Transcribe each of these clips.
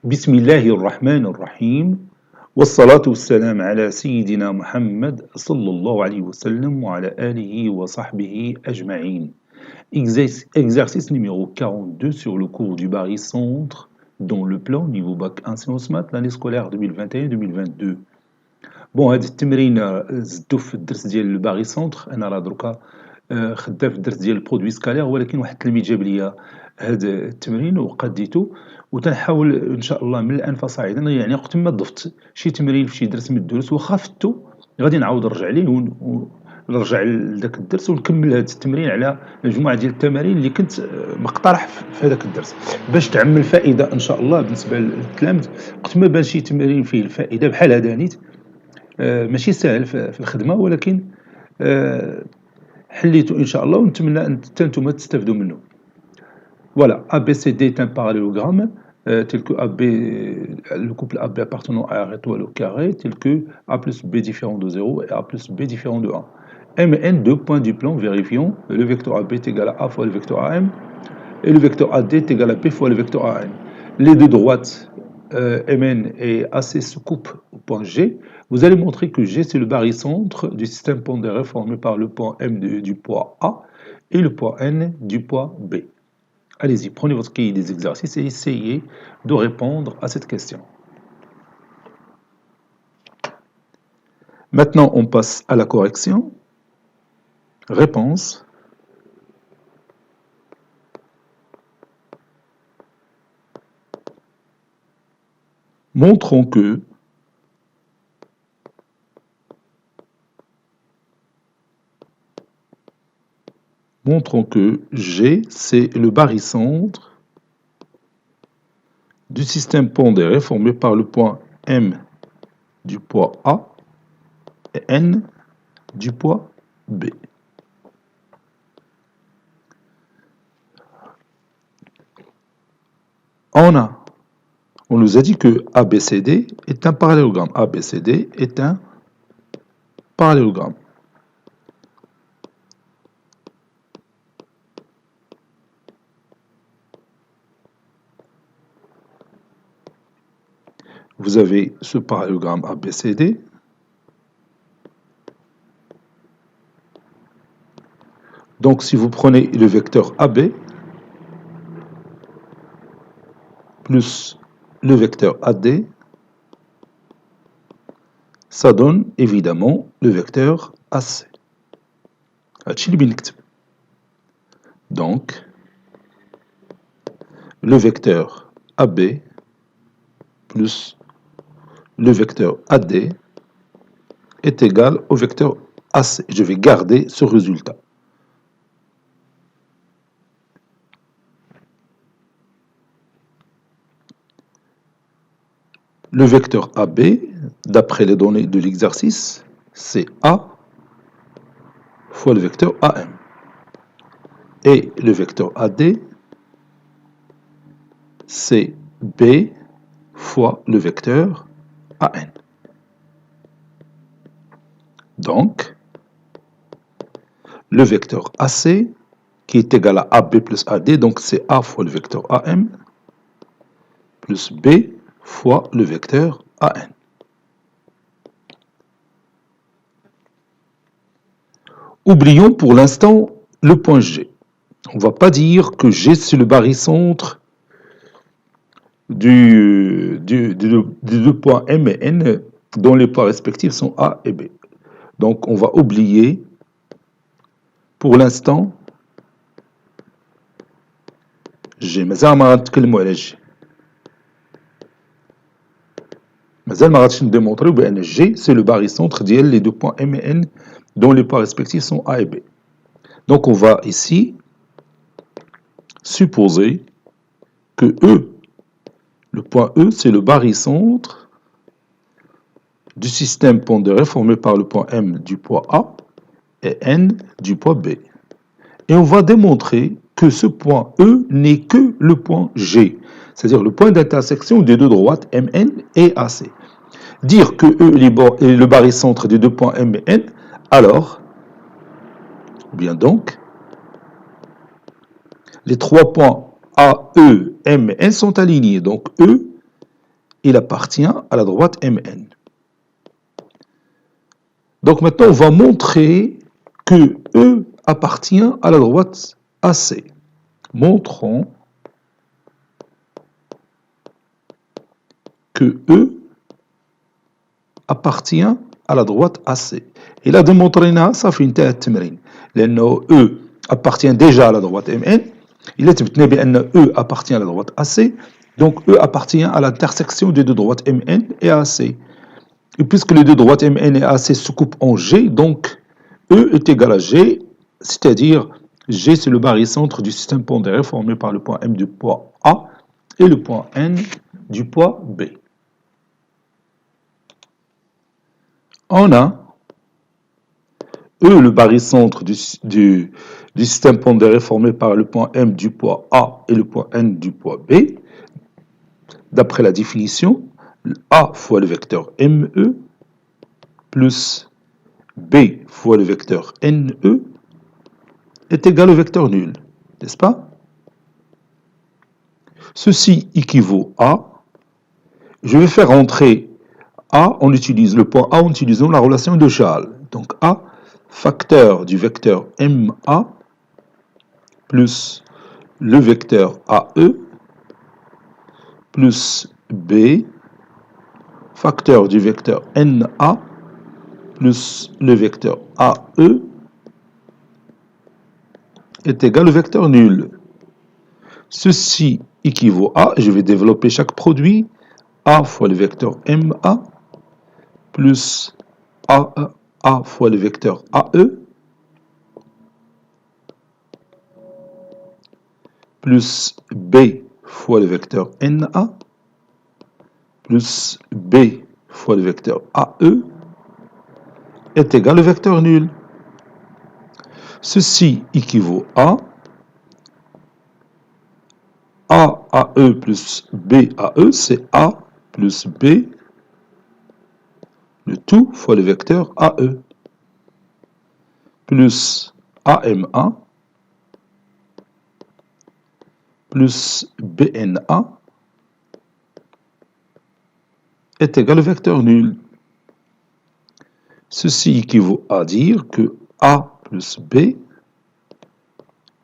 بسم الله الرحمن الرحيم والصلاة والسلام على سيدنا محمد صلى الله عليه وسلم وعلى آله وصحبه أجمعين. Exercice numéro 42 sur le cours du barycentre dans le plan niveau bac 1 sciences maths l'année scolaire 2021-2022. بون هاد التمرين زدو في الدرس ديال الباغيسونتر. انا راه دركا خدام في الدرس ديال البرودوي سكالير، ولكن واحد التلميذ جاب ليا هاد التمرين وقديتو، وتنحاول ان شاء الله من الان فصاعدا يعني وقت ما ضفت شي تمرين في شي درس من الدروس وخا فتو غادي نعاود نرجع ليه ونرجع لذاك الدرس ونكمل هاد التمرين على مجموعه ديال التمارين اللي كنت مقترح في هذاك الدرس باش تعمل فائده ان شاء الله بالنسبه للتلامذ. وقت ما بان شي تمرين فيه الفائده بحال هذا نيت ماشي سهل في الخدمه، ولكن حليته ان شاء الله ونتمنى ان نتوما تستافدوا منه. Voilà, ABCD est un parallélogramme tel que AB, le couple AB appartenant à R étoile au carré, tel que A plus B différent de 0 et A plus B différent de 1. M et N, deux points du plan, vérifions. Le vecteur AB est égal à A fois le vecteur AM et le vecteur AD est égal à B fois le vecteur AN. Les deux droites MN et AC se coupent au point G. Vous allez montrer que G c'est le barycentre du système pondéré formé par le point M du poids A et le point N du poids B. Allez-y, prenez votre cahier des exercices et essayez de répondre à cette question. Maintenant, on passe à la correction. Réponse. Montrons que G, c'est le barycentre du système pondéré formé par le point M du poids A et N du poids B. On nous a dit que ABCD est un parallélogramme. ABCD est un parallélogramme. Vous avez ce parallélogramme ABCD. Donc, si vous prenez le vecteur AB plus le vecteur AD, ça donne évidemment le vecteur AC. Donc, le vecteur AB plus le vecteur AD est égal au vecteur AC. Je vais garder ce résultat. Le vecteur AB, d'après les données de l'exercice, c'est A fois le vecteur AM. Et le vecteur AD, c'est B fois le vecteur AN. Donc, le vecteur AC, qui est égal à AB plus AD, donc c'est A fois le vecteur AM, plus B fois le vecteur AN. Oublions pour l'instant le point G. On ne va pas dire que G c'est le barycentre des deux points M et N dont les points respectifs sont A et B. Donc on va oublier pour l'instant G. مازال ما غنتكلموا على G. مازال ما غاديش نديمونطريو بأن G c'est le barycentre ديال les deux points M et N dont les points respectifs sont A et B. Donc on va ici supposer que E, le point E, c'est le barycentre du système pondéré formé par le point M du poids A et N du poids B. Et on va démontrer que ce point E n'est que le point G, c'est-à-dire le point d'intersection des deux droites MN et AC. Dire que E est le barycentre des deux points M et N, alors, bien donc, les trois points A, E, M et N sont alignés. Donc E il appartient à la droite Mn. Donc maintenant, on va montrer que E appartient à la droite AC. Montrons que E appartient à la droite AC. Et là, démontré ça fait une tête تمرين. لأنه E appartient déjà à la droite MN. Il est établi بأن E appartient à la droite AC. Donc E appartient à l'intersection des deux droites MN et AC. Et puisque les deux droites MN et AC se coupent en G, donc E est égal à G, c'est-à-dire G c'est le barycentre du système pondéré formé par le point M du poids A et le point N du poids B. On a E, le barycentre du système pondéré formé par le point M du poids A et le point N du poids B. D'après la définition, A fois le vecteur ME plus B fois le vecteur NE est égal au vecteur nul, n'est-ce pas? Ceci équivaut à, je vais faire entrer A, on utilise le point A en utilisant la relation de Joule. Donc A, facteur du vecteur MA plus le vecteur AE plus B, facteur du vecteur NA plus le vecteur AE est égal au vecteur nul. Ceci équivaut à, je vais développer chaque produit, A fois le vecteur MA plus A fois le vecteur AE plus B fois le vecteur NA plus B fois le vecteur AE est égal au vecteur nul. Ceci équivaut à AE plus BAE, c'est A plus B, le tout fois le vecteur AE, plus AMA, plus BNA, est égal au vecteur nul. Ceci équivaut à dire que A plus B,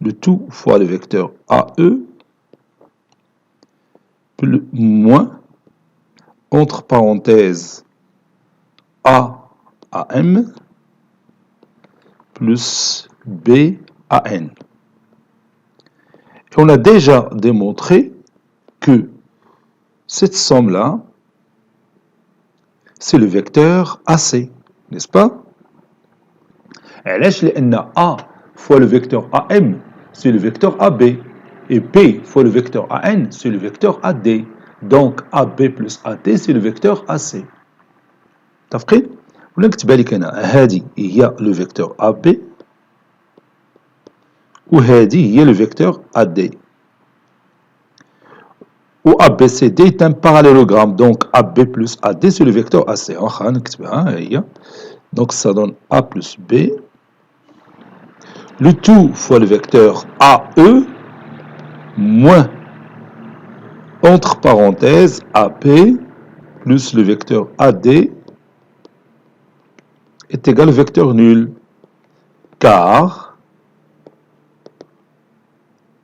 le tout fois le vecteur AE, plus moins, entre parenthèses, AM, plus BAN. Et on a déjà démontré que cette somme-là, c'est le vecteur AC, n'est-ce pas? علاش لأن A fois le vecteur AM, c'est le vecteur AB. Et B fois le vecteur AN, c'est le vecteur AD. Donc AB plus AD, c'est le vecteur AC. متفقين؟ ولا نكتبها لك أنا، هذه هي le vecteur AB وهذه هي le vecteur AD. Où ABCD est un parallélogramme, donc AB plus AD, c'est le vecteur AC. Donc ça donne A plus B. Le tout fois le vecteur AE moins, entre parenthèses, AP plus le vecteur AD est égal au vecteur nul. Car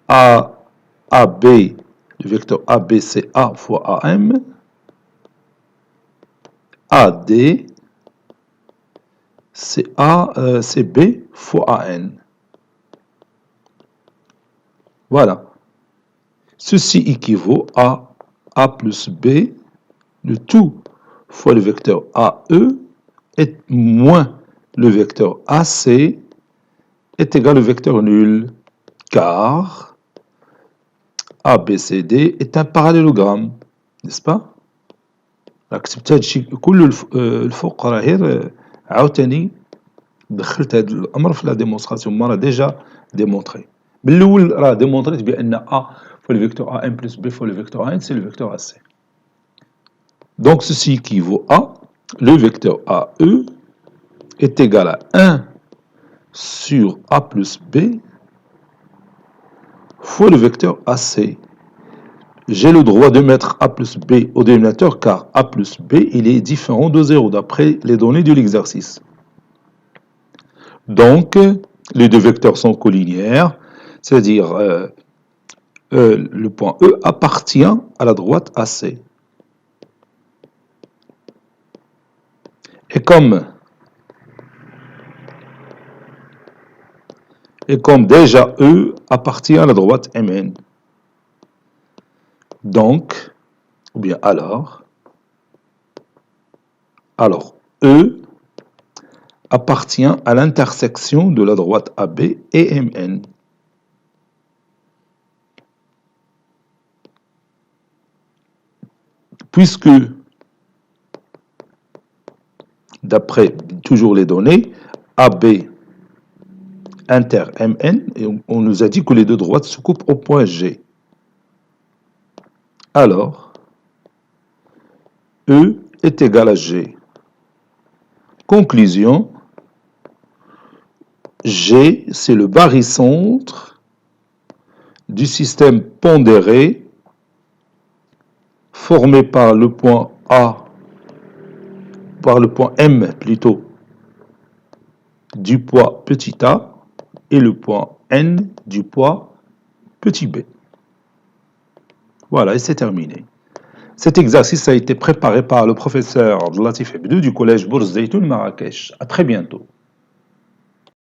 AB, le vecteur AB c'est A fois AM, AD c'est B fois AN. Voilà. Ceci équivaut à A plus B, le tout fois le vecteur AE et moins le vecteur AC est égal au vecteur nul, car ABCD est un parallélogramme, n'est-ce pas? كتبت هذا الشيء كل الفوق راه غير عاوتاني دخلت هذا الامر في لا ديمونستراسيون، ما راه ديجا ديمونطري. من الاول راه ديمونطريت بان A fois le vecteur AM plus B fois le vecteur AN, c'est le vecteur AC. Donc ceci équivaut à le vecteur AE est égal à 1 sur A plus B fois le vecteur AC. j'ai le droit de mettre a plus b au dénominateur car a plus b, il est différent de 0 d'après les données de l'exercice. Donc, les deux vecteurs sont collinéaires, c'est-à-dire le point E appartient à la droite AC. Et comme déjà E appartient à la droite MN, donc, ou bien alors E appartient à l'intersection de la droite AB et MN. Puisque, d'après toujours les données, AB inter MN, et on nous a dit que les deux droites se coupent au point G. Alors, E est égal à G. Conclusion, G, c'est le barycentre du système pondéré formé par le point A, par le point M plutôt, du poids petit a et le point N du poids petit b. Voilà, et c'est terminé. Cet exercice a été préparé par le professeur Latif Hebdou du collège Bourz Zeytoun Marrakech. À très bientôt.